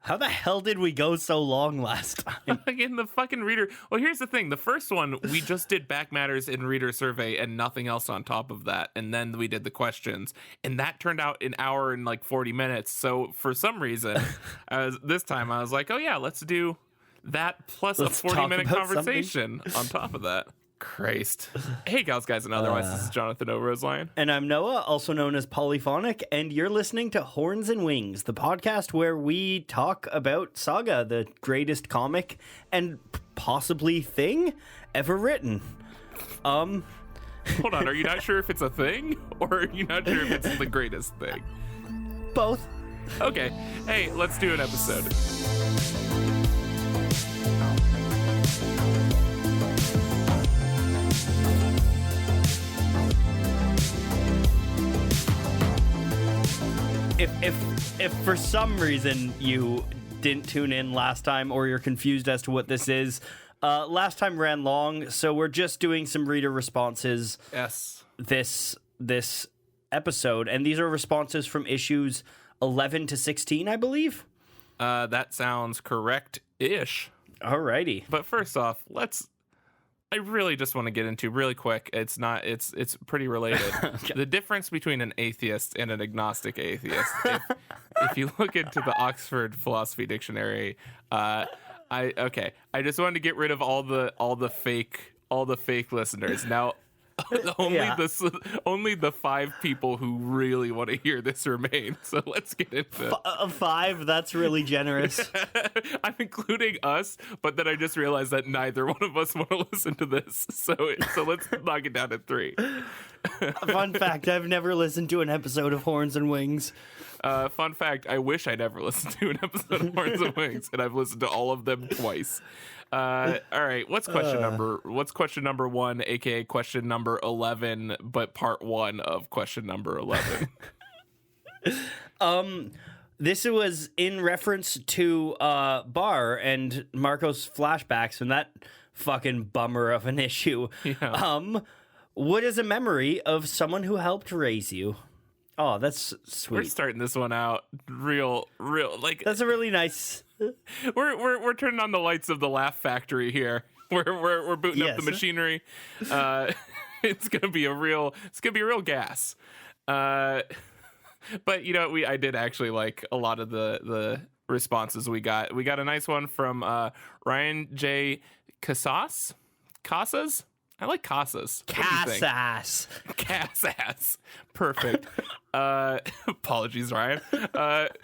How the hell did we go so long last time? Like in the fucking reader. Well, here's the thing. The first one, we just did back matters in reader survey and nothing else on top of that. And then we did the questions. And that turned out an hour and like 40 minutes. So for some reason, this time I was like, oh yeah, let's do that plus Let's a 40-minute talk about conversation on top of that. Christ. Hey, gals, guys, and otherwise, this is Jonathan O'Roselion. And I'm Noah, also known as Polyphonic, and you're listening to Horns and Wings, the podcast where we talk about Saga, the greatest comic and possibly thing ever written. Hold on, are you not sure if it's a thing, or are you not sure if it's the greatest thing? Both. Okay, hey, let's do an episode. If for some reason you didn't tune in last time or you're confused as to what this is, last time ran long, so we're just doing some reader responses. Yes. This episode, and these are responses from issues 11 to 16, I believe. That sounds correct-ish. Alrighty. But first off, I really just want to get into really quick. It's pretty related. Okay. The difference between an atheist and an agnostic atheist. If you look into the Oxford Philosophy Dictionary, I just wanted to get rid of all the fake listeners. Now, only the 5 people who really want to hear this remain. So let's get into it. 5? That's really generous. I'm including us, but then I just realized that neither one of us want to listen to this. So let's knock it down to 3. Fun fact, I've never listened to an episode of Horns and Wings. Fun fact, I wish I'd ever listened to an episode of Horns and Wings, and I've listened to all of them twice. All right, what's question number 1, aka question number 11, but part 1 of question number 11? This was in reference to Bar and Marco's flashbacks and that fucking bummer of an issue. Yeah. What is a memory of someone who helped raise you? Oh, that's sweet. We're starting this one out real like that's a really nice. We're turning on the lights of the Laugh Factory here. We're booting up the machinery. It's gonna be a real gas. But I did actually like a lot of the responses we got. We got a nice one from Ryan J. Casas. I like Casas. Casas. Perfect. Apologies, Ryan.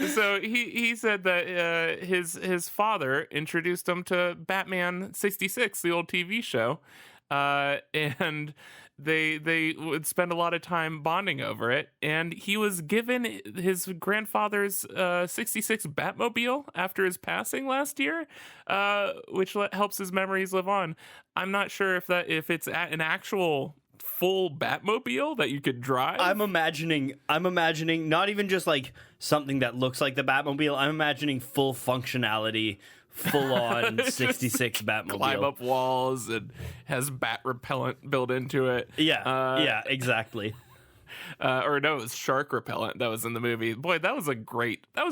So he said that his father introduced him to Batman 66, the old TV show, and they would spend a lot of time bonding over it. And he was given his grandfather's 66 Batmobile after his passing last year, which helps his memories live on. I'm not sure if it's an actual full Batmobile that you could drive. I'm imagining not even just like something that looks like the Batmobile. I'm imagining full functionality, full on 66 Batmobile. Climb up walls and has bat repellent built into it. Yeah, exactly. Or no, it was shark repellent that was in the movie. Boy, that was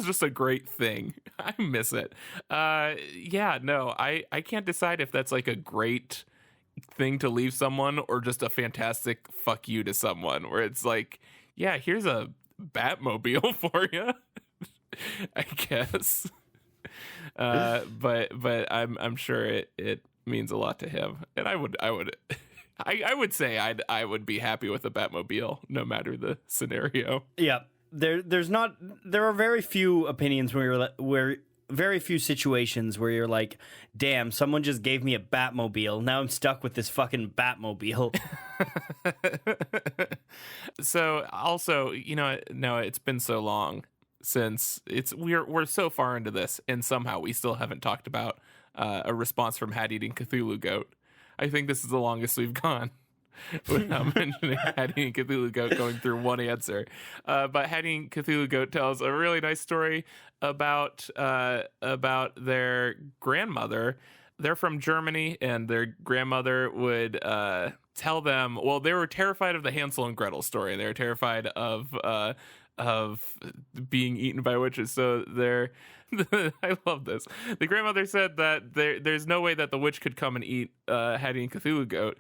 just a great thing. I miss it. I can't decide if that's like a great thing to leave someone or just a fantastic fuck you to someone where it's like, yeah, here's a Batmobile for you. I guess. But I'm sure it means a lot to him. And I would say I would be happy with a Batmobile no matter the scenario. Yeah. There are very few opinions where very few situations where you're like, damn, someone just gave me a Batmobile. Now I'm stuck with this fucking Batmobile. So also, no, it's been so long since we're so far into this, and somehow we still haven't talked about a response from Hat Eating Cthulhu Goat. I think this is the longest we've gone without mentioning Hat Eating Cthulhu Goat going through one answer. But Hat Eating Cthulhu Goat tells a really nice story about their grandmother. They're from Germany, and their grandmother would tell them, well, they were terrified of the Hansel and Gretel story. They were terrified of being eaten by witches. So I love this. The grandmother said that there's no way that the witch could come and eat Hattie and Cthulhu goat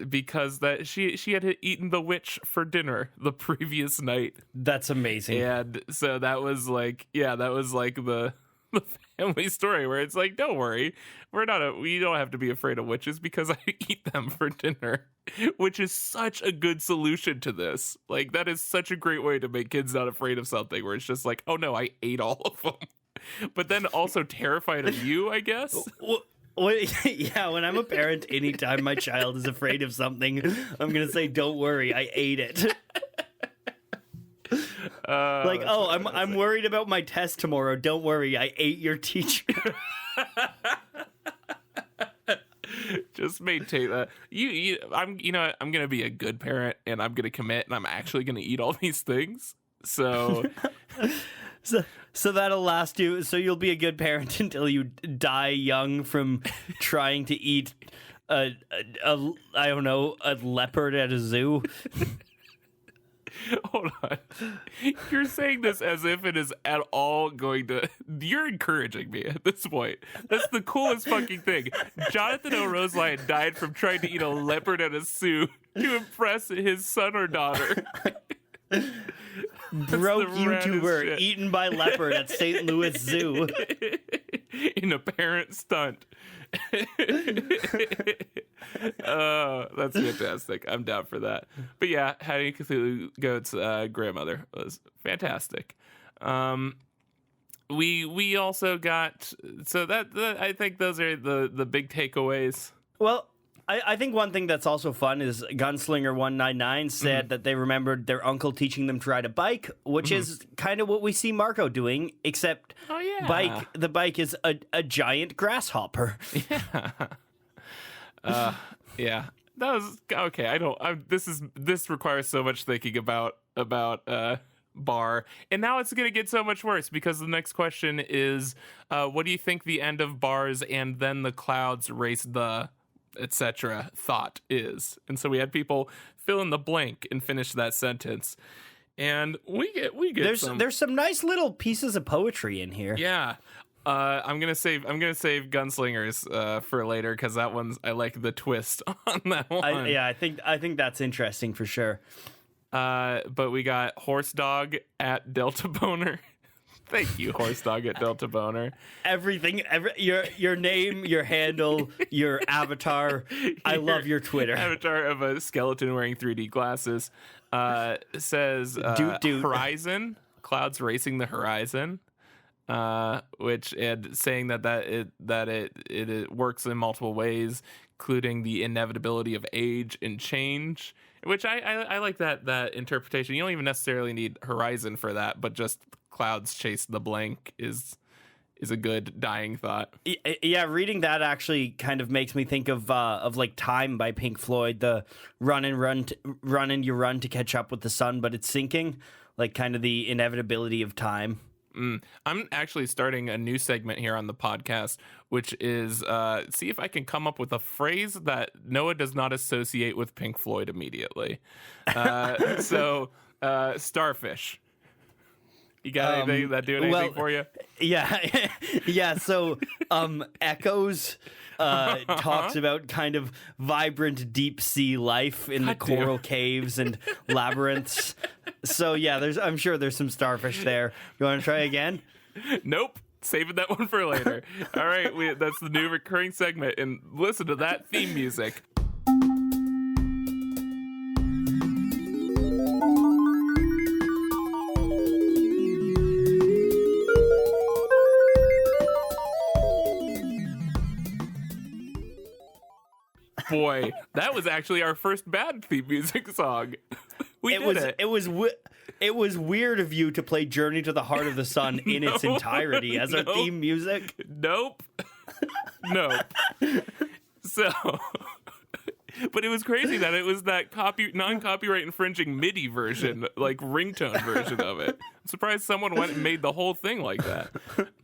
because that she had eaten the witch for dinner the previous night. That's amazing. And so that was like the family story where it's like, don't worry, we don't have to be afraid of witches because I eat them for dinner, which is such a good solution to this. Like, that is such a great way to make kids not afraid of something, where it's just like, oh no, I ate all of them, but then also terrified of you, I guess. Yeah, when I'm a parent, anytime my child is afraid of something, I'm gonna say, don't worry, I ate it. I'm worried about my test tomorrow. Don't worry, I ate your teacher. Just maintain that. I'm gonna be a good parent, and I'm gonna commit, and I'm actually gonna eat all these things. So, so that'll last you. So you'll be a good parent until you die young from trying to eat a leopard at a zoo. Hold on. You're saying this as if it is at all going to... You're encouraging me at this point. That's the coolest fucking thing. Jonathan O'Roselian died from trying to eat a leopard at a zoo to impress his son or daughter. Broke YouTuber eaten by leopard at St. Louis Zoo. In a parent stunt. Oh, that's fantastic. I'm down for that. But yeah, Hattie and Cthulhu Goat's grandmother was fantastic. We also got, so that I think those are the big takeaways. Well, I think one thing that's also fun is Gunslinger 199 said that they remembered their uncle teaching them to ride a bike, which is kind of what we see Marco doing, except the bike is a giant grasshopper. Yeah. Yeah. That was okay. This requires so much thinking about Bar, and now it's going to get so much worse because the next question is, what do you think the end of Bar's and then the clouds race the etc. thought is? And so we had people fill in the blank and finish that sentence, and we get there's some nice little pieces of poetry in here. Yeah. I'm gonna save Gunslingers for later because that one's, I like the twist on that one. I think that's interesting for sure. But we got Horse Dog at Delta Boner. Thank you, Horse Dog at Delta Boner. Everything, your name, your handle, your avatar. I love your Twitter. Avatar of a skeleton wearing 3D glasses. Says Horizon, clouds racing the horizon. Which, and saying that it works in multiple ways, including the inevitability of age and change, which I like that interpretation. You don't even necessarily need horizon for that, but just clouds chase the blank is a good dying thought. Yeah, reading that actually kind of makes me think of like Time by Pink Floyd, the run and you run to catch up with the sun, but it's sinking, like kind of the inevitability of time. I'm actually starting a new segment here on the podcast, which is see if I can come up with a phrase that Noah does not associate with Pink Floyd immediately. So, starfish. You got anything that do anything for you? Yeah, yeah. So, Echoes talks about kind of vibrant deep sea life in the coral caves and labyrinths. So yeah, I'm sure there's some starfish there. You want to try again? Nope. Saving that one for later. All right, that's the new recurring segment, and listen to that theme music. Boy, that was actually our first bad theme music song. It was weird of you to play Journey to the Heart of the Sun in its entirety as our theme music. Nope. Nope. So, But it was crazy that it was that non-copyright infringing MIDI version, like ringtone version of it. I'm surprised someone went and made the whole thing like that.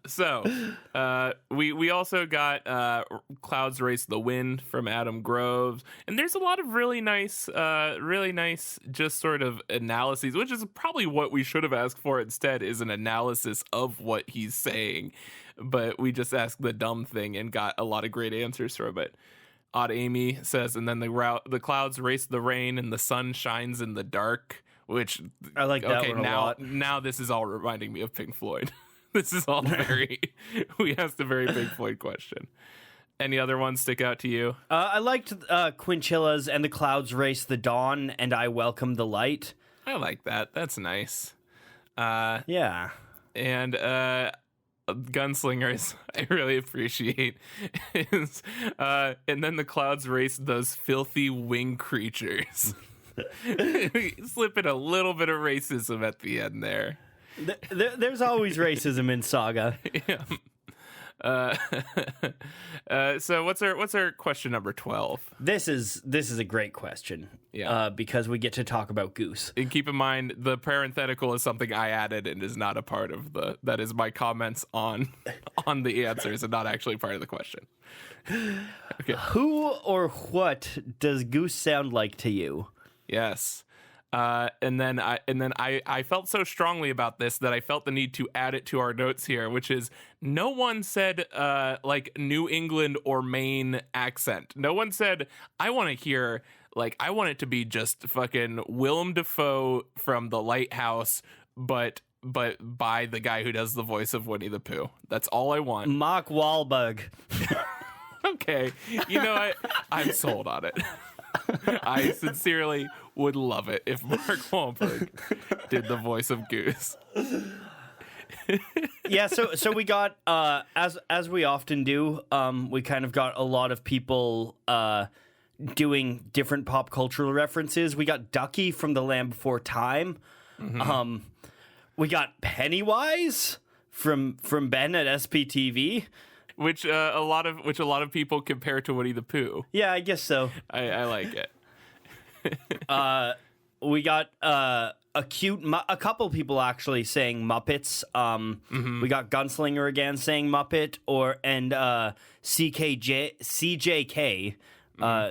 So we also got Clouds Race the Wind from Adam Groves, and there's a lot of really nice just sort of analyses, which is probably what we should have asked for instead, is an analysis of what he's saying. But we just asked the dumb thing and got a lot of great answers from it. Odd Amy says, and then the clouds race the rain and the sun shines in the dark, which I like that one a lot. Now this is all reminding me of Pink Floyd. This is all we asked a very Pink Floyd question. Any other ones stick out to you? I liked Quinchilla's and the clouds race the dawn and I welcome the light. I like that. That's nice. Yeah. And Gunslingers, I really appreciate is, and then the clouds race those filthy wing creatures. Slip in a little bit of racism at the end there. There's always racism in Saga. Yeah. So what's our question number 12? This is a great question. Yeah. Because we get to talk about Goose. And keep in mind, the parenthetical is something I added and is not a part of that is my comments on the answers and not actually part of the question. Okay. Who or what does Goose sound like to you? Yes. And then I felt so strongly about this that I felt the need to add it to our notes here, which is no one said like New England or Maine accent. No one said I want to hear I want it to be just fucking Willem Dafoe from The Lighthouse, but by the guy who does the voice of Winnie the Pooh. That's all I want. Mark Wahlberg. Okay, you know what? I'm sold on it. I sincerely would love it if Mark Wahlberg did the voice of Goose. Yeah, so we got as we often do, we kind of got a lot of people doing different pop cultural references. We got Ducky from The Land Before Time. Mm-hmm. We got Pennywise from Ben at SPTV. Which a lot of people compare to Winnie the Pooh. Yeah, I guess so. I like it. We got a couple people actually saying Muppets. We got Gunslinger again saying Muppet, and CJK.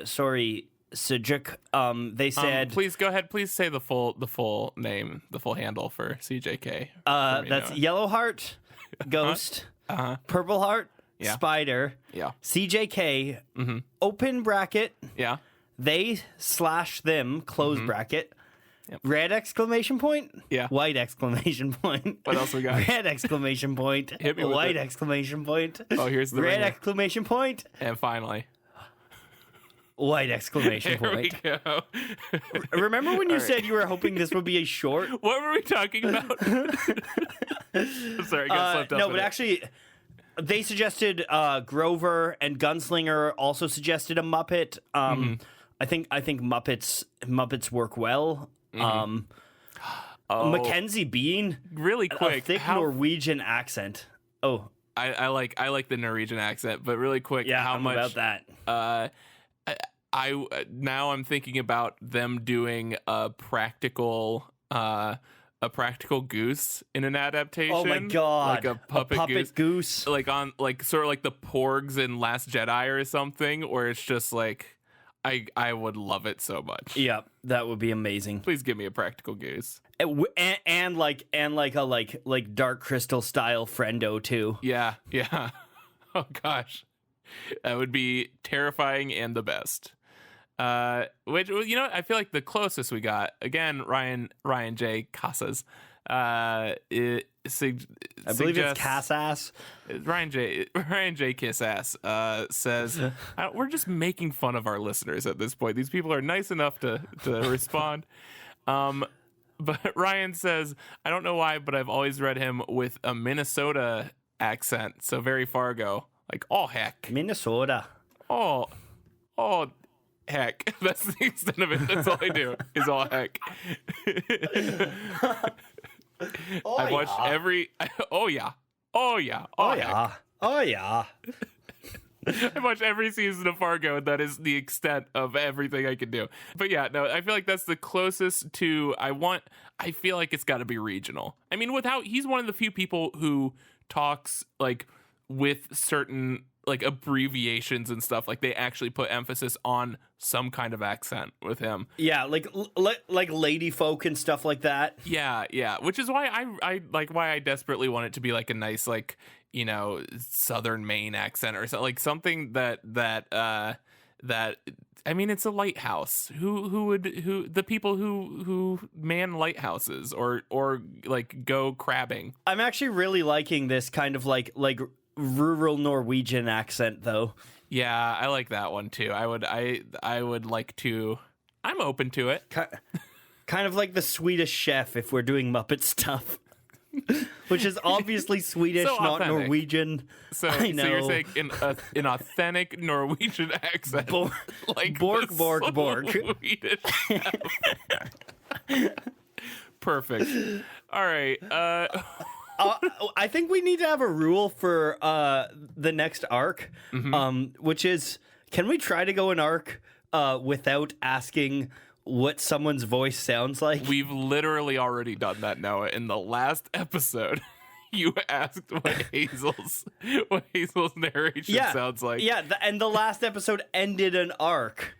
Sorry, Sujuk. They said. Please go ahead. Please say the full name, the full handle for CJK. That's Yellowheart, Ghost, Purple Heart. Yeah. Spider, yeah. CJK, open bracket, yeah. They/them, close bracket, yep. Red exclamation point, yeah. White exclamation point. What else we got? Red exclamation point, hit me with white it. Exclamation point. Oh, here's the red ringer. Exclamation point, and finally, white exclamation point. There we go. Remember when you said you were hoping this would be a short? What were we talking about? I'm sorry, I got slipped up. No, but actually. They suggested Grover, and Gunslinger also suggested a Muppet. I think Muppets work well. Mackenzie Bean, really quick, a thick Norwegian accent. Oh, I like the Norwegian accent, but really quick, yeah, how much about that? I now I'm thinking about them doing a practical goose in an adaptation. Oh my god! Like a puppet goose. Like on sort of like the Porgs in Last Jedi or something, where it's just like I would love it so much. Yeah, that would be amazing. Please give me a practical goose. And like a Dark Crystal style friendo too. Yeah. Oh gosh. That would be terrifying and the best. Which, you know, I feel like the closest we got, again, Ryan J. Casas, I believe it's Casas. Ryan J. Kissass says, we're just making fun of our listeners at this point. These people are nice enough to respond. But Ryan says, I don't know why, but I've always read him with a Minnesota accent. So very Fargo. Like, oh, heck. Minnesota. Oh, heck. That's the extent of it. That's all I do is all heck. I've watched every... Oh, yeah. I watch every season of Fargo, and that is the extent of everything I can do. But yeah, no, I feel like that's the closest to I feel like it's got to be regional. I mean, he's one of the few people who talks like with certain like abbreviations and stuff. Like they actually put emphasis on some kind of accent with him. Yeah, like lady folk and stuff like that. Yeah, which is why I desperately want it to be like a nice like, you know, Southern Maine accent or something, like something that I mean, it's a lighthouse. Who the people who man lighthouses or like go crabbing. I'm actually really liking this kind of like rural Norwegian accent though. Yeah, I like that one too. I would like to. I'm open to it. Kind of like the Swedish Chef if we're doing Muppet stuff. Which is obviously Swedish, so not Norwegian. So, I know. So you're saying an authentic Norwegian accent, like Borg. Swedish Perfect. All right. I think we need to have a rule for the next arc, which is, can we try to go an arc without asking what someone's voice sounds like? We've literally already done that, Noah. In the last episode, you asked what Hazel's narration sounds like. Yeah, and the last episode ended an arc.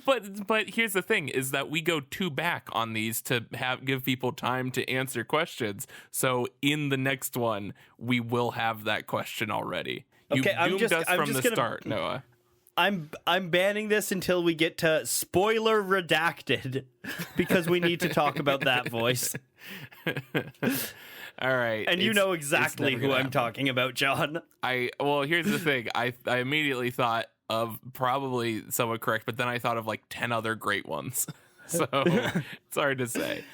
But here's the thing: is that we go 2 back on these to give people time to answer questions. So in the next one, we will have that question already. You doomed us from the start, Noah. I'm banning this until we get to spoiler redacted because we need to talk about that voice. All right. And you know exactly who I'm talking about, John. Well, here's the thing. I immediately thought of probably somewhat correct, but then I thought of like 10 other great ones. So it's hard to say.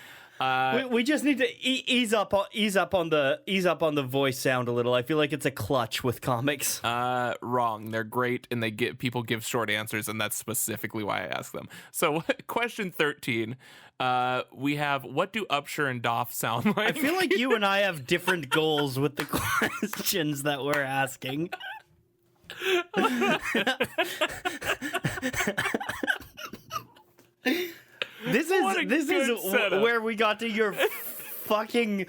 We just need to ease up on the voice sound a little. I feel like it's a clutch with comics. Wrong. They're great, and people give short answers, and that's specifically why I ask them. So, question 13. We have, what do Upshur and Doff sound like? I feel like you and I have different goals with the questions that we're asking. This is where we got to your fucking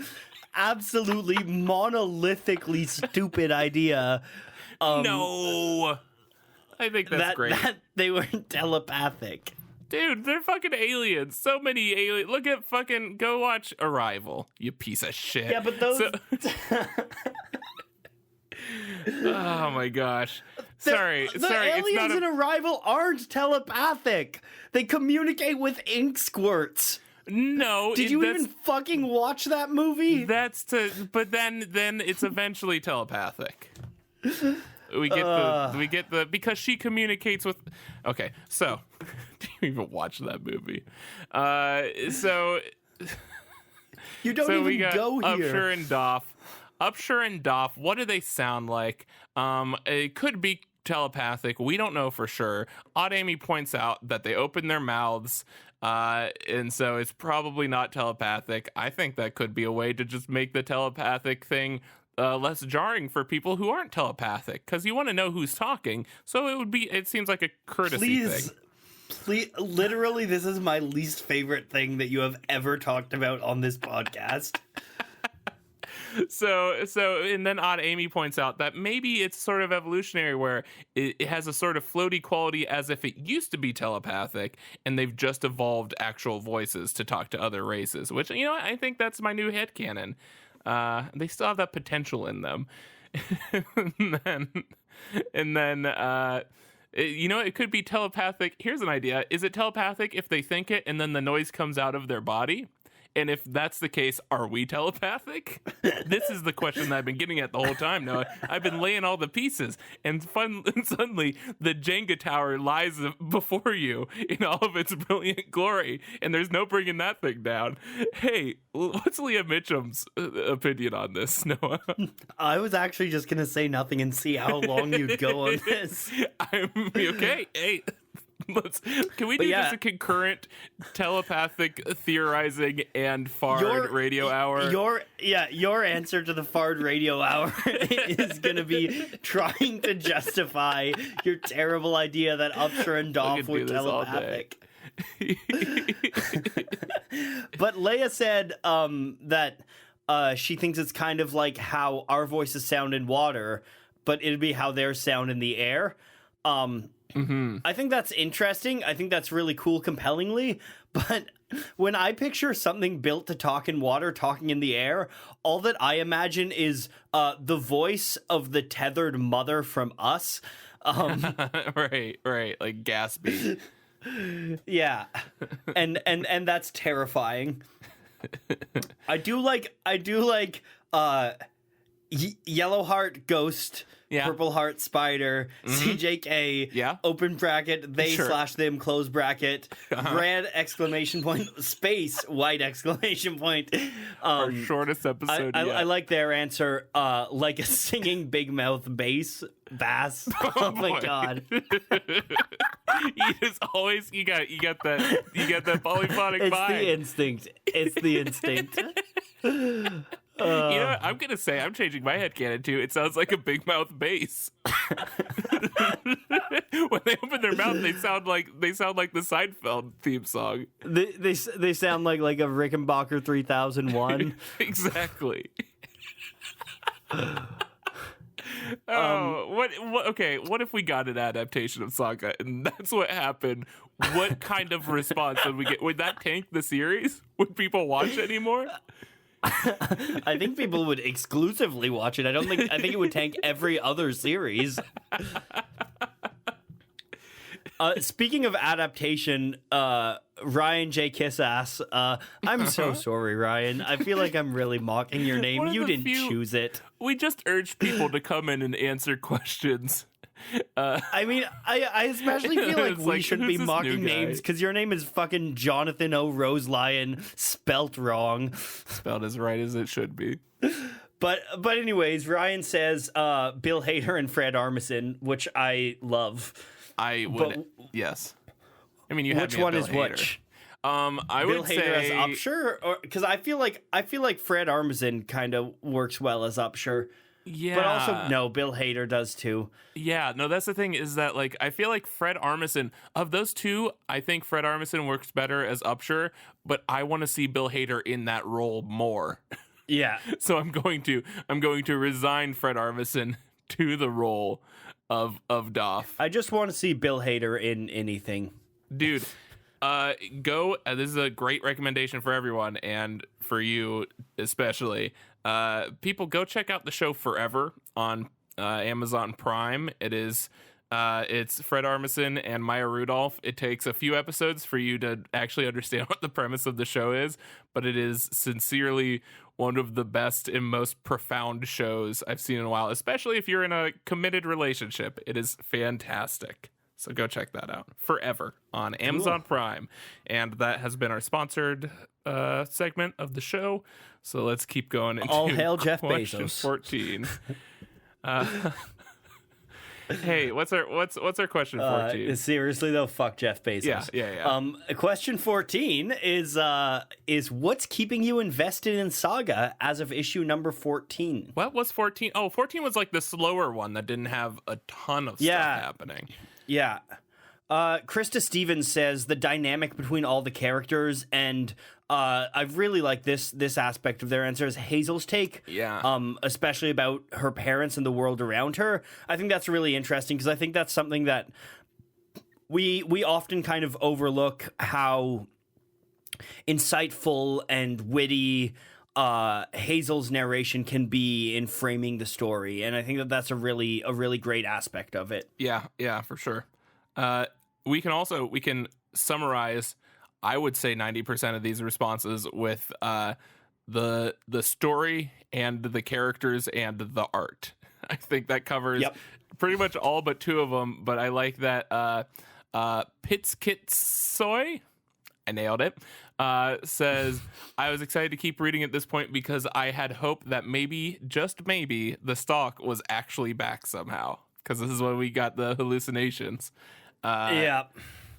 absolutely monolithically stupid idea. No, I think that's great. That they weren't telepathic. Dude, they're fucking aliens. So many aliens. Look at go watch Arrival, you piece of shit. Yeah, but those... Oh my gosh. Sorry. The aliens in Arrival aren't telepathic. They communicate with ink squirts. No. Did you even fucking watch that movie? But then it's eventually telepathic. We get the because she communicates with. Okay, so do you even watch that movie? So you don't even go here. Upshur and Doff, what do they sound like? It could be telepathic. We don't know for sure. Odd Amy points out that they open their mouths, and so it's probably not telepathic. I think that could be a way to just make the telepathic thing less jarring for people who aren't telepathic, because you want to know who's talking. So it seems like a courtesy thing. Please, literally, this is my least favorite thing that you have ever talked about on this podcast. So, and then Odd Amy points out that maybe it's sort of evolutionary, where it has a sort of floaty quality as if it used to be telepathic, and they've just evolved actual voices to talk to other races, which, you know, I think that's my new headcanon. They still have that potential in them. and then it could be telepathic. Here's an idea. Is it telepathic if they think it and then the noise comes out of their body? And if that's the case, are we telepathic? This is the question that I've been getting at the whole time. Now, I've been laying all the pieces, and suddenly the Jenga tower lies before you in all of its brilliant glory, and there's no bringing that thing down. Hey, what's Leah Mitchum's opinion on this, Noah? I was actually just going to say nothing and see how long you'd go on this. I'm okay. Hey, Can we do just a concurrent telepathic theorizing and fard radio hour? Your answer to the fard radio hour is going to be trying to justify your terrible idea that Upshur and Doff were telepathic. But Leia said that she thinks it's kind of like how our voices sound in water, but it'd be how theirs sound in the air. I think that's interesting. I think that's really cool, compellingly. But when I picture something built to talk in water, talking in the air, all that I imagine is the voice of the tethered mother from Us. Right, like Gatsby. Yeah, and that's terrifying. I do like Yellow Heart Ghost. Yeah. Purple Heart Spider, CJK, Yeah. open bracket, they/them, close bracket, red exclamation point, space, white exclamation point. Our shortest episode yet. I like their answer, like a singing big mouth bass. Oh my god. You got that polyphonic vibe. It's the instinct. You know what? I'm gonna say I'm changing my headcanon too. It sounds like a big mouth bass. When they open their mouth, they sound like the Seinfeld theme song. They sound like a Rickenbacker 3001. Exactly. What if we got an adaptation of Saga and that's what happened? What kind of response would we get? Would that tank the series? Would people watch anymore? I think people would exclusively watch it. I think it would tank every other series. Speaking of adaptation, Ryan J. Kissass, I'm so sorry, Ryan. I feel like I'm really mocking your name. You didn't choose it. We just urged people to come in and answer questions. I mean, I especially feel like we shouldn't be mocking names because your name is fucking Jonathan O. Roselion, spelt wrong. Spelled as right as it should be. But anyways, Ryan says Bill Hader and Fred Armisen, which I love. I would, yes. I mean, you had which me at one Bill is Hader. which? I Bill would Hader say as Upshur, or because I feel like Fred Armisen kind of works well as Upshur. Yeah, but also no, Bill Hader does too. Yeah, no, that's the thing is that like I feel like Fred Armisen of those two, I think Fred Armisen works better as Upshur, but I want to see Bill Hader in that role more. Yeah, so I'm going to resign Fred Armisen to the role of Doff. I just want to see Bill Hader in anything, dude. Go. This is a great recommendation for everyone and for you especially. People go check out the show Forever on Amazon Prime. It is it's Fred Armisen and Maya Rudolph. It takes a few episodes for you to actually understand what the premise of the show is, but it is sincerely one of the best and most profound shows I've seen in a while, especially if you're in a committed relationship. It is fantastic. So go check that out. Forever on Amazon Prime. And that has been our sponsored segment of the show. So let's keep going into all hail Jeff question Bezos. 14. Hey, what's our question 14? Seriously though, fuck Jeff Bezos. Yeah. Question 14 is what's keeping you invested in Saga as of issue number 14? What was 14? Oh, 14 was like the slower one that didn't have a ton of stuff happening. Yeah. Krista Stevens says the dynamic between all the characters, and I really like this aspect of their answers. Hazel's take, especially about her parents and the world around her. I think that's really interesting because I think that's something that we often kind of overlook how insightful and witty Hazel's narration can be in framing the story, and I think that that's a really great aspect of it. Yeah, for sure. We can summarize, I would say 90% of these responses with the story and the characters and the art. I think that covers pretty much all but two of them, but I like that Pitskitsoy, I nailed it, says, I was excited to keep reading at this point because I had hoped that maybe, just maybe, the stalk was actually back somehow. Because this is when we got the hallucinations.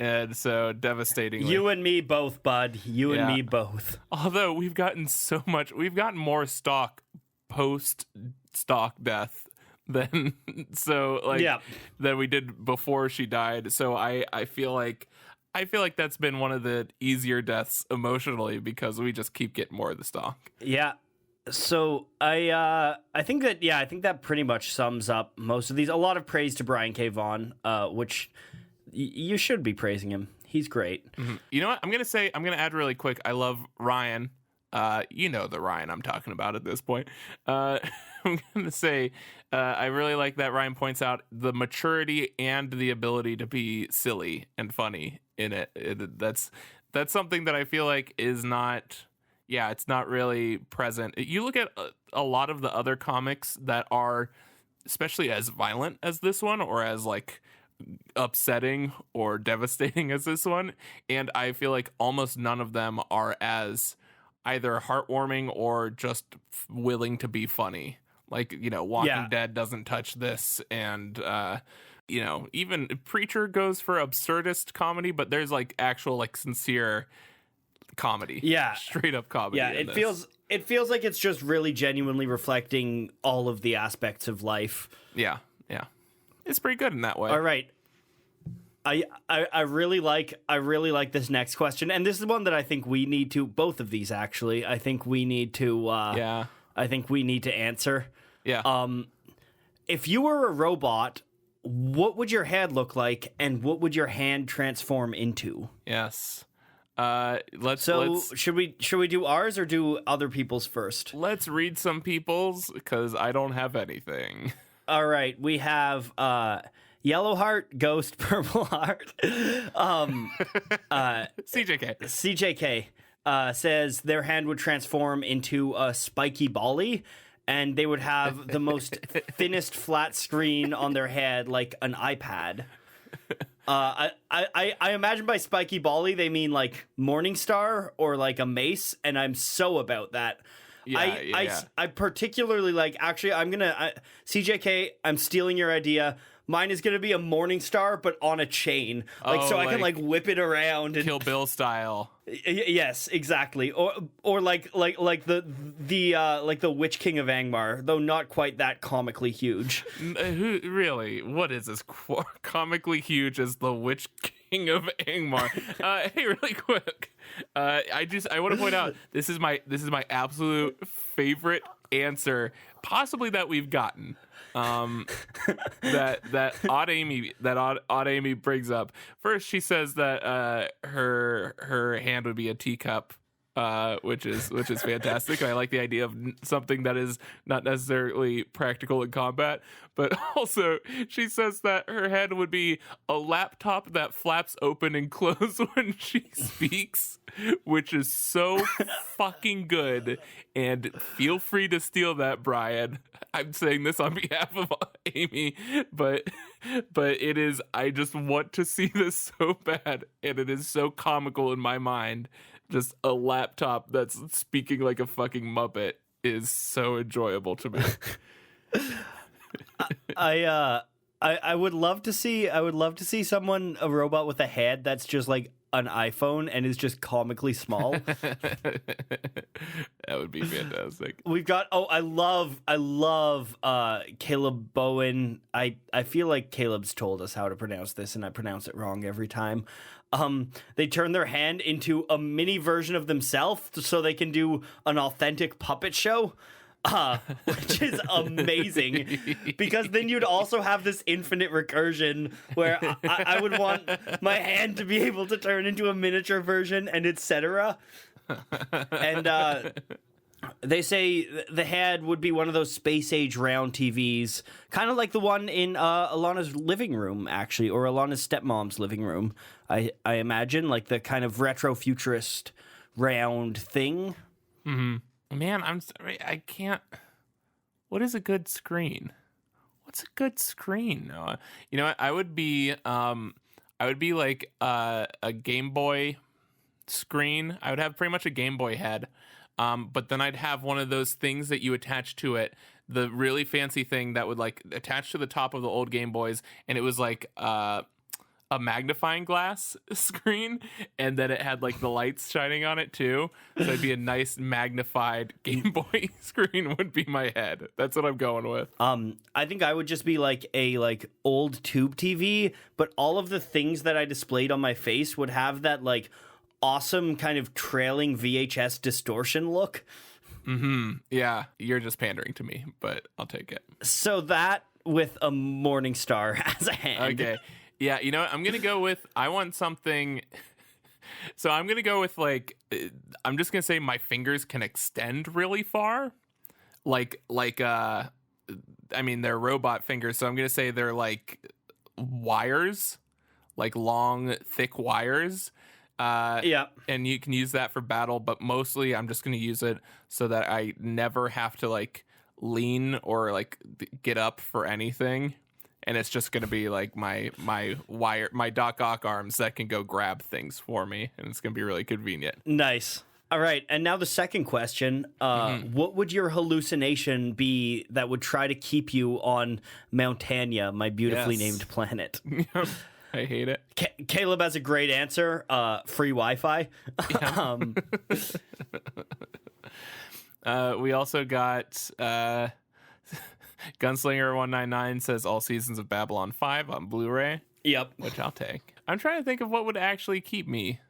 And so devastatingly. You and me both, bud. You and me both. Although we've gotten more stock post stock death than than we did before she died. So I feel like that's been one of the easier deaths emotionally because we just keep getting more of the stock. Yeah. So I think that pretty much sums up most of these. A lot of praise to Brian K. Vaughan, which you should be praising him. He's great. Mm-hmm. You know what? I'm gonna add really quick. I love Ryan. You know the Ryan I'm talking about at this point. I'm gonna say I really like that Ryan points out the maturity and the ability to be silly and funny in it. That's something that I feel like is not. Yeah, it's not really present. You look at a lot of the other comics that are, especially as violent as this one, or as like upsetting or devastating as this one, and I feel like almost none of them are as either heartwarming or just willing to be funny. Like, Walking Dead doesn't touch this, and even Preacher goes for absurdist comedy, but there's like actual like sincere comedy. Yeah. Straight up comedy. Yeah, it feels like it's just really genuinely reflecting all of the aspects of life. Yeah. It's pretty good in that way. All right. I really like this next question, and this is one that I think we need to, both of these actually, I think we need to answer. Yeah. If you were a robot, what would your head look like, and what would your hand transform into? Yes. Should we do ours or do other people's first? Let's read some people's, because I don't have anything. All right, we have Yellow Heart, Ghost, Purple Heart. CJK says their hand would transform into a spiky bolly, and they would have the most thinnest flat screen on their head, like an iPad. I imagine by spiky bolly they mean like Morningstar or like a mace, and I'm so about that. I particularly like. Actually, CJK. I'm stealing your idea. Mine is gonna be a Morningstar, but on a chain, I can like whip it around and Kill Bill style. Yes, exactly. Or like the Witch King of Angmar, though not quite that comically huge. Who really? What is this? Comically huge as the Witch King of Angmar? Hey, really quick. I want to point out this is my absolute favorite answer, possibly that we've gotten. That Odd Amy brings up. First, she says that her hand would be a teacup, which is fantastic. I like the idea of something that is not necessarily practical in combat, but also she says that her head would be a laptop that flaps open and close when she speaks, which is so fucking good. And feel free to steal that, Brian. I'm saying this on behalf of Amy, but it is. I just want to see this so bad, and it is so comical in my mind. Just a laptop that's speaking like a fucking Muppet is so enjoyable to me. I would love to see a robot with a head that's just like an iPhone and is just comically small. That would be fantastic. We've got I love Caleb Bowen. I feel like Caleb's told us how to pronounce this and I pronounce it wrong every time. They turn their hand into a mini version of themselves so they can do an authentic puppet show. Which is amazing, because then you'd also have this infinite recursion where I would want my hand to be able to turn into a miniature version and etc. And they say the head would be one of those space age round TVs, kind of like the one in Alana's living room, actually, or Alana's stepmom's living room. I imagine, like the kind of retro futurist round thing. Mm-hmm. Man, I'm sorry, I can't. What is a good screen? What's a good screen, Noah? You know what? I would be like a Game Boy screen. I would have pretty much a Game Boy head, but then I'd have one of those things that you attach to it, the really fancy thing that would like attach to the top of the old Game Boys, and it was like a magnifying glass screen, and then it had like the lights shining on it too. So it'd be a nice magnified Game Boy screen would be my head. That's what I'm going with. I think I would just be like a old tube TV, but all of the things that I displayed on my face would have that like awesome kind of trailing VHS distortion look. Yeah, you're just pandering to me, but I'll take it. So that with a Morning Star as a hand. Okay. Yeah, you know what? I'm going to go with, I want something. So I'm going to go with like, I'm just going to say my fingers can extend really far. I mean, they're robot fingers. So I'm going to say they're like wires, like long, thick wires. Yeah. And you can use that for battle, but mostly I'm just going to use it so that I never have to like lean or like get up for anything. And it's just going to be like my Doc Ock arms that can go grab things for me. And it's going to be really convenient. Nice. All right. And now the second question. What would your hallucination be that would try to keep you on Montania, my beautifully named planet? I hate it. Caleb has a great answer. Free Wi-Fi. Yeah. We also got... Gunslinger 199 says all seasons of Babylon 5 on Blu-ray. Yep. Which I'll take. I'm trying to think of what would actually keep me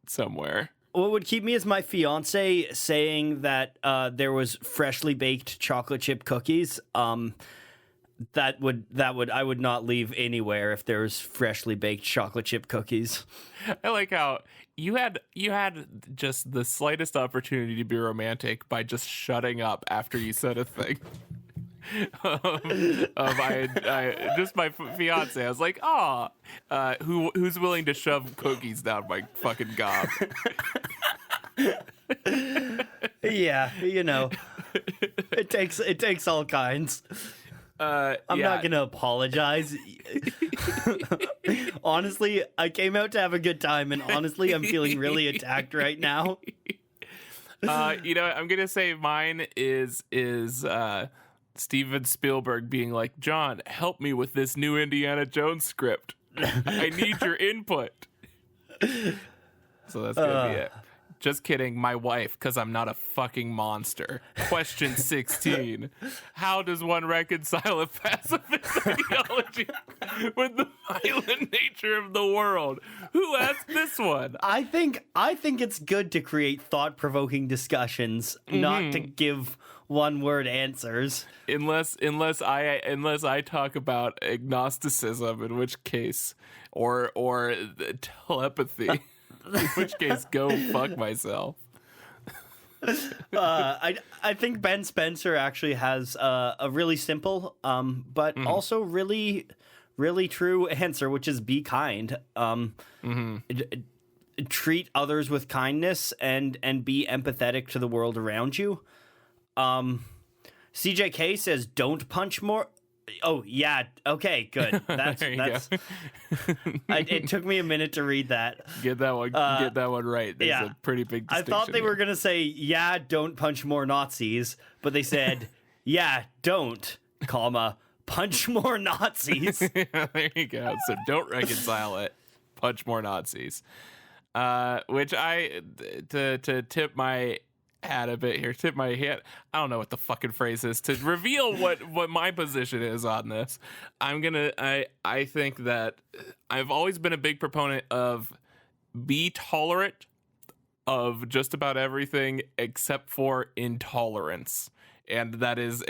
somewhere. What would keep me is my fiance saying that there was freshly baked chocolate chip cookies. I would not leave anywhere if there was freshly baked chocolate chip cookies. I like how you had just the slightest opportunity to be romantic by just shutting up after you said a thing. Just my fiance. I was like, who's willing to shove cookies down my fucking gob? Yeah, you know, it takes all kinds. I'm not gonna apologize. Honestly, I came out to have a good time, and honestly, I'm feeling really attacked right now. You know, I'm gonna say mine is Steven Spielberg being like, John, help me with this new Indiana Jones script. I need your input. So that's gonna be it. Just kidding, my wife, because I'm not a fucking monster. Question 16. How does one reconcile a pacifist ideology with the violent nature of the world? Who asked this one? I think it's good to create thought-provoking discussions, not to give one-word answers. Unless I talk about agnosticism, in which case, or telepathy. In which case, go fuck myself. I think Ben Spencer actually has a really simple, but also really, really true answer, which is be kind. Treat others with kindness and be empathetic to the world around you. CJK says, "Don't punch more." Oh yeah, okay, good. That's. It took me a minute to read that. Get that one right. There's a pretty big distinction. I thought they were gonna say, "Yeah, don't punch more Nazis," but they said, "Yeah, don't, punch more Nazis." There you go. So don't reconcile it. Punch more Nazis. Which to tip my hat a bit here. Tip my hat. I don't know what the fucking phrase is to reveal what my position is on this. I think that I've always been a big proponent of be tolerant of just about everything except for intolerance. And that is,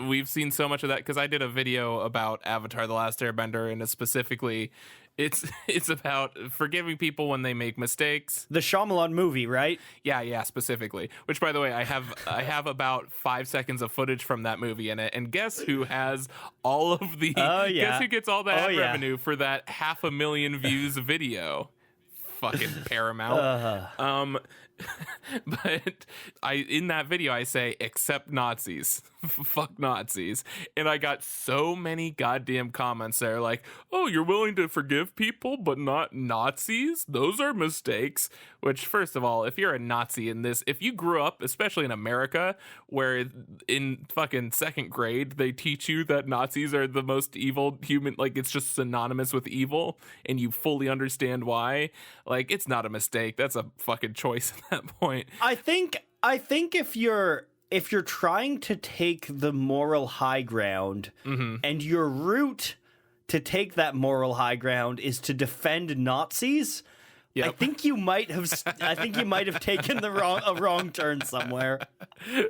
we've seen so much of that because I did a video about Avatar: The Last Airbender, and specifically, it's about forgiving people when they make mistakes. The Shyamalan movie, right? Yeah, specifically. Which, by the way, I have about 5 seconds of footage from that movie in it, and guess who has all of the? Guess who gets all that revenue for that 500,000 views video? fucking paramount. But in that video I say, except Nazis. Fuck Nazis. And I got so many goddamn comments there like, oh, you're willing to forgive people but not Nazis? Those are mistakes. Which, first of all, if you're a Nazi in this, if you grew up, especially in America, where in fucking second grade they teach you that Nazis are the most evil human, like it's just synonymous with evil, and you fully understand why, like it's not a mistake. That's a fucking choice at that point. I think if you're trying to take the moral high ground, and your route to take that moral high ground is to defend Nazis, yep. I think you might have taken a wrong turn somewhere.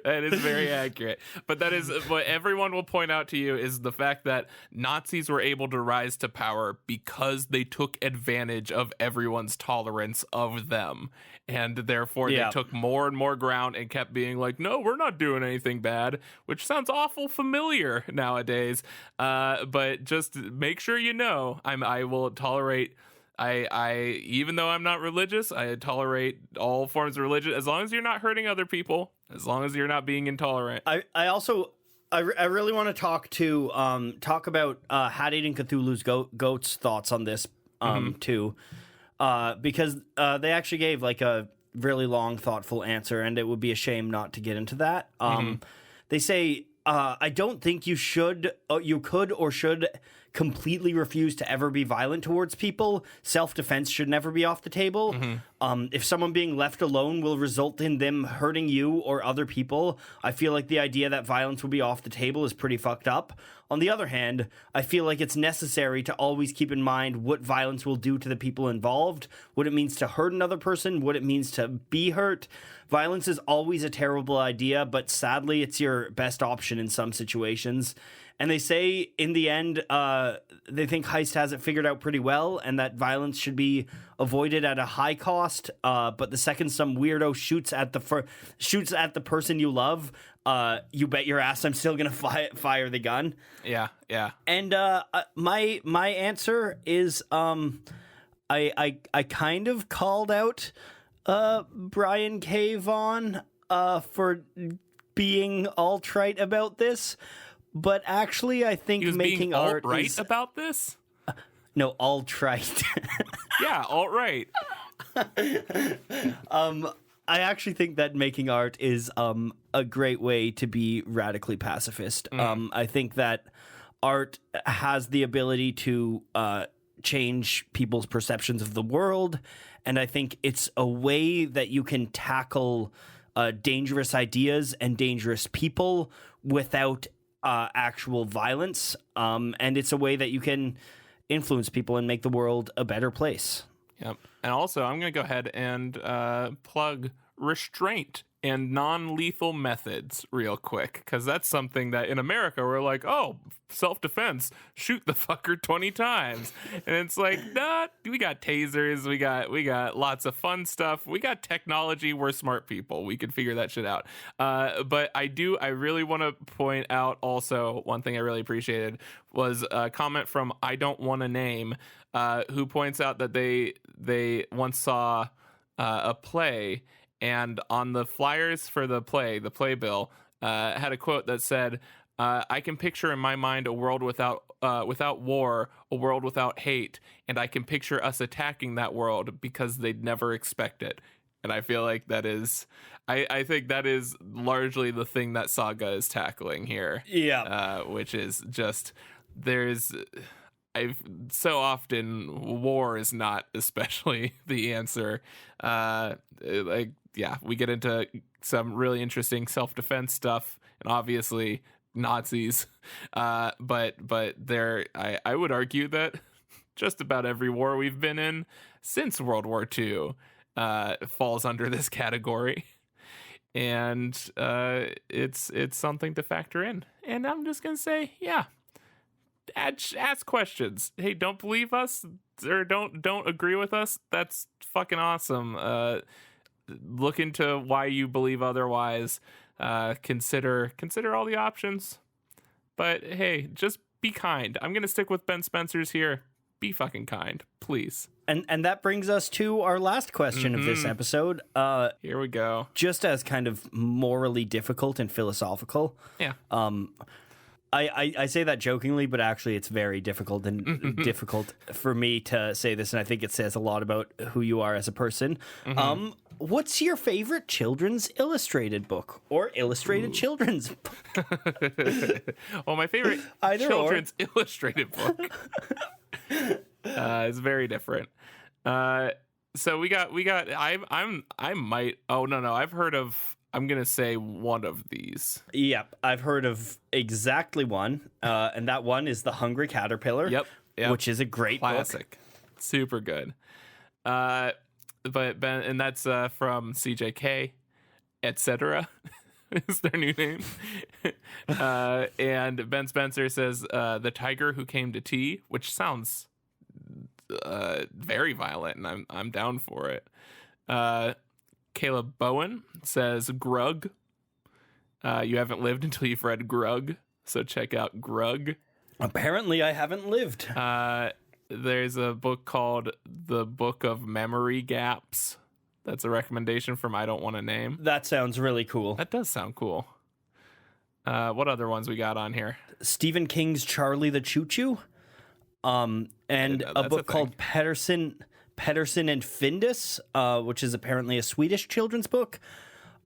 That is very accurate. But that is what everyone will point out to you, is the fact that Nazis were able to rise to power because they took advantage of everyone's tolerance of them. And therefore they took more and more ground and kept being like, no, we're not doing anything bad, which sounds awful familiar nowadays. But just make sure you know, I will tolerate. I even though I'm not religious, I tolerate all forms of religion as long as you're not hurting other people, as long as you're not being intolerant. I really want to talk about Hat Eating Cthulhu's goat's thoughts on this too, because they actually gave like a really long, thoughtful answer, and it would be a shame not to get into that. They say, I don't think you could or should completely refuse to ever be violent towards people. Self-defense should never be off the table. If someone being left alone will result in them hurting you or other people, I feel like the idea that violence will be off the table is pretty fucked up. On the other hand, I feel like it's necessary to always keep in mind what violence will do to the people involved, what it means to hurt another person, what it means to be hurt. Violence is always a terrible idea, but sadly, it's your best option in some situations. And they say, in the end, they think Heist has it figured out pretty well, and that violence should be avoided at a high cost. But the second some weirdo shoots at the person you love, you bet your ass I'm still gonna fire the gun. Yeah. And my answer is, I kind of called out Brian K. Vaughan for being alt-right about this. But actually, I think making art alt-right is about this. No, alt-right. Yeah, alt-right. I actually think that making art is a great way to be radically pacifist. I think that art has the ability to change people's perceptions of the world, and I think it's a way that you can tackle dangerous ideas and dangerous people without actual violence, and it's a way that you can influence people and make the world a better place. Yep. And also, I'm going to go ahead and plug restraint and non-lethal methods real quick, because that's something that in America we're like, oh, self-defense, shoot the fucker 20 times. And it's like, nah, we got tasers, we got lots of fun stuff, we got technology, we're smart people, we can figure that shit out. But I really want to point out also, one thing I really appreciated was a comment from I Don't Want a Name, who points out that they once saw a play, and on the flyers for the playbill, had a quote that said, I can picture in my mind a world without war, a world without hate, and I can picture us attacking that world because they'd never expect it. And I feel like that is, I think that is largely the thing that Saga is tackling here. Yeah. Which is just, so often war is not especially the answer. We get into some really interesting self-defense stuff, and obviously Nazis. But I would argue that just about every war we've been in since World War II falls under this category. And it's something to factor in. And I'm just gonna say, yeah, ask questions. Hey, don't believe us or don't agree with us. That's fucking awesome. Look into why you believe otherwise. Consider all the options. But hey, just be kind. I'm gonna stick with Ben Spencer's here. be fucking kind, please. And that brings us to our last question of this episode. Here we go. Just as kind of morally difficult and philosophical. Yeah. I say that jokingly, but actually it's very difficult and difficult for me to say this, and I think it says a lot about who you are as a person. What's your favorite children's illustrated book or illustrated children's book? Well, my favorite children's illustrated book is very different. So we got. I might. Oh no! I've heard of. I'm gonna say one of these. Yep, I've heard of exactly one, and that one is The Hungry Caterpillar. Yep. Which is a great classic, book. Super good. But Ben, and that's from CJK, etc. is their new name. And Ben Spencer says The Tiger Who Came to Tea, which sounds very violent, and I'm down for it. Caleb Bowen says Grug. You haven't lived until you've read Grug, so check out Grug. Apparently, I haven't lived. There's a book called The Book of Memory Gaps. That's a recommendation from I Don't Want to Name. That sounds really cool. That does sound cool. What other ones we got on here? Stephen King's Charlie the Choo Choo. And a book called Pedersen and Findus, which is apparently a Swedish children's book.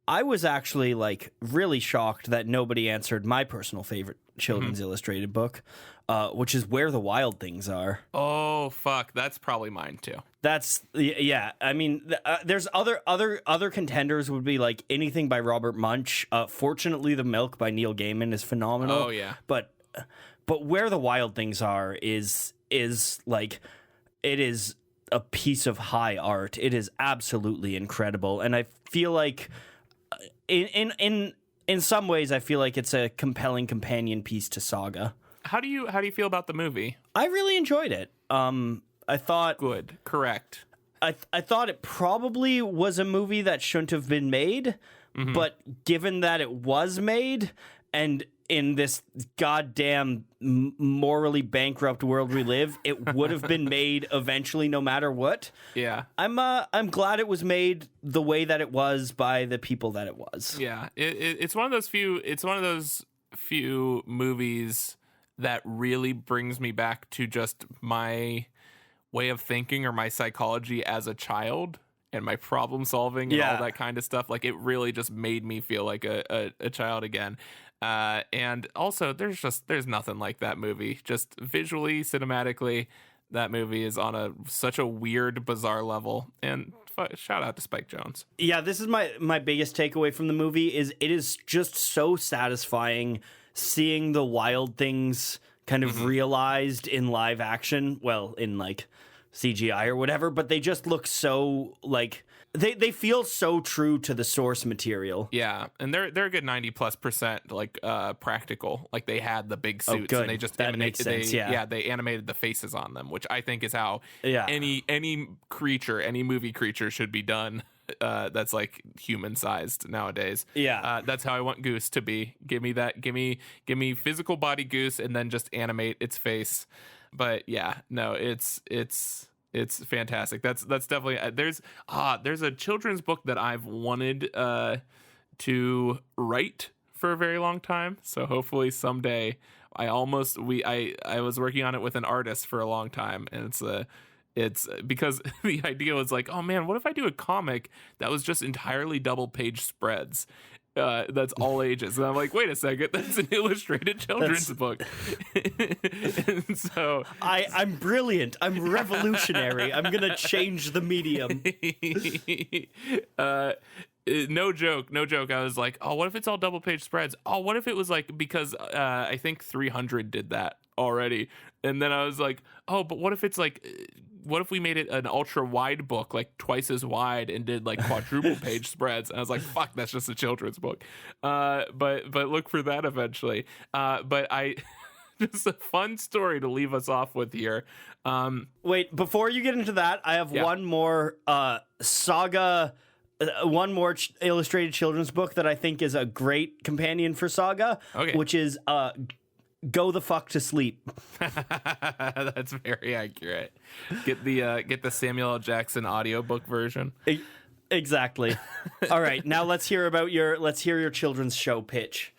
I was actually really shocked that nobody answered my personal favorite children's illustrated book, which is Where the Wild Things Are. Oh fuck, that's probably mine too. Yeah. I mean, there's other contenders would be like anything by Robert Munch. Fortunately, The Milk by Neil Gaiman is phenomenal. Oh yeah, but Where the Wild Things Are is like, it is a piece of high art. It is absolutely incredible, and I feel like in some ways I feel like it's a compelling companion piece to Saga. How do you feel about the movie? I really enjoyed it. I thought good, correct. I thought it probably was a movie that shouldn't have been made, but given that it was made, and in this goddamn morally bankrupt world we live, it would have been made eventually, no matter what. Yeah, I'm glad it was made the way that it was by the people that it was. Yeah, it's one of those few. It's one of those few movies that really brings me back to just my way of thinking or my psychology as a child and my problem solving and all that kind of stuff. Like, it really just made me feel like a child again. And also there's nothing like that movie. Just visually, cinematically, that movie is on such a weird, bizarre level. And shout out to Spike Jonze. Yeah, this is my biggest takeaway from the movie is it is just so satisfying seeing the Wild Things kind of realized in live action. Well, in like CGI or whatever, but they just look so like they feel so true to the source material. Yeah, and they're a good 90+% like practical. Like, they had the big suits and they just they animated the faces on them, which I think is how any creature, any movie creature should be done. That's like human sized nowadays. That's how I want Goose to be. Give me physical body Goose and then just animate its face. But yeah, no, it's fantastic. That's definitely there's a children's book that I've wanted to write for a very long time. So hopefully someday I was working on it with an artist for a long time, and it's because the idea was like, oh man, what if I do a comic that was just entirely double page spreads? That's all ages. And I'm like, wait a second, that's an illustrated children's book. And so I'm brilliant. I'm revolutionary. I'm going to change the medium. No joke. I was like, oh, what if it's all double page spreads? Oh, what if it was like, because I think 300 did that already. And then I was like, oh, but what if it's like, what if we made it an ultra wide book, like twice as wide, and did like quadruple page spreads? And I was like, fuck, that's just a children's book. But look for that eventually. But just a fun story to leave us off with here. Wait, before you get into that, I have one more Saga. One more illustrated children's book that I think is a great companion for Saga, which is go the fuck to sleep. That's very accurate. Get the Samuel L. Jackson audiobook version. Exactly. All right, now let's hear your children's show pitch.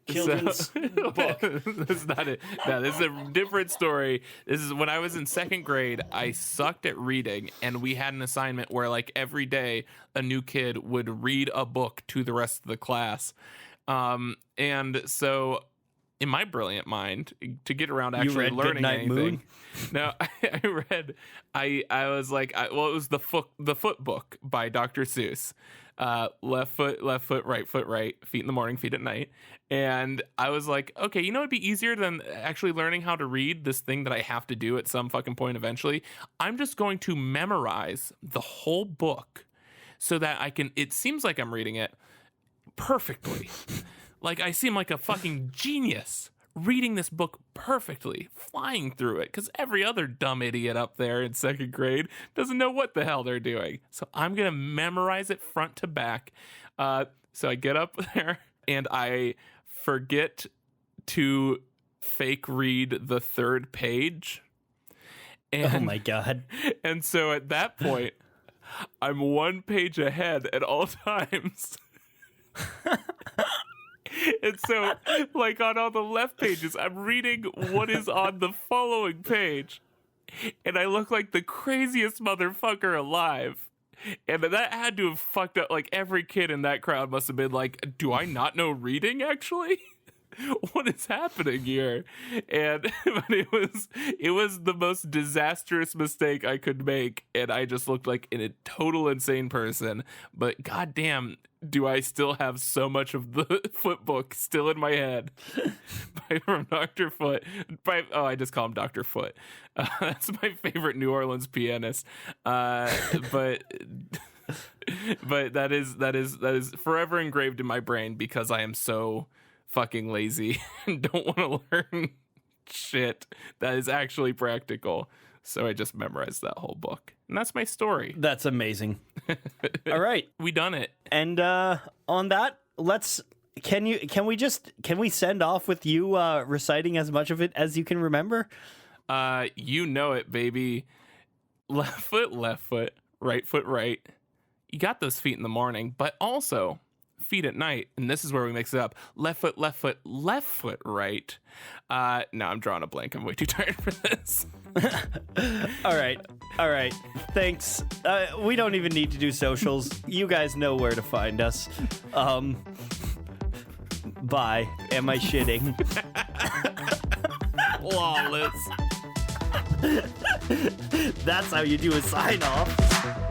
Children's book. That's not it. No, this is a different story. This is when I was in second grade. I sucked at reading, and we had an assignment where, like, every day a new kid would read a book to the rest of the class. And so, in my brilliant mind, to get around actually learning Goodnight anything, Moon? no, I was like, it was the foot book by Dr. Seuss. Left foot, right, feet in the morning, feet at night. And I was like, okay, you know, it'd be easier than actually learning how to read this thing that I have to do at some fucking point eventually. I'm just going to memorize the whole book so that it seems like I'm reading it perfectly. Like I seem like a fucking genius reading this book perfectly, flying through it, because every other dumb idiot up there in second grade doesn't know what the hell they're doing. So I'm going to memorize it front to back. So I get up there and I forget to fake read the third page. And, oh my God. And so at that point, I'm one page ahead at all times. And so, like, on all the left pages, I'm reading what is on the following page. And I look like the craziest motherfucker alive. And that had to have fucked up. Like, every kid in that crowd must have been like, do I not know reading, actually? What is happening here? And but it was the most disastrous mistake I could make. And I just looked like a total insane person. But goddamn, do I still have so much of the Foot book still in my head from Dr. Foot. I just call him Dr. Foot. That's my favorite New Orleans pianist. But that is forever engraved in my brain because I am so fucking lazy and don't want to learn shit that is actually practical. So I just memorized that whole book. And that's my story. That's amazing. All right. We done it. And on that, can we send off with you reciting as much of it as you can remember? You know it, baby. Left foot, right. You got those feet in the morning, but also feet at night. And this is where we mix it up. Left foot, right. No, I'm drawing a blank. I'm way too tired for this. All right. Thanks. We don't even need to do socials. You guys know where to find us. Bye. Am I shitting? Flawless. That's how you do a sign off.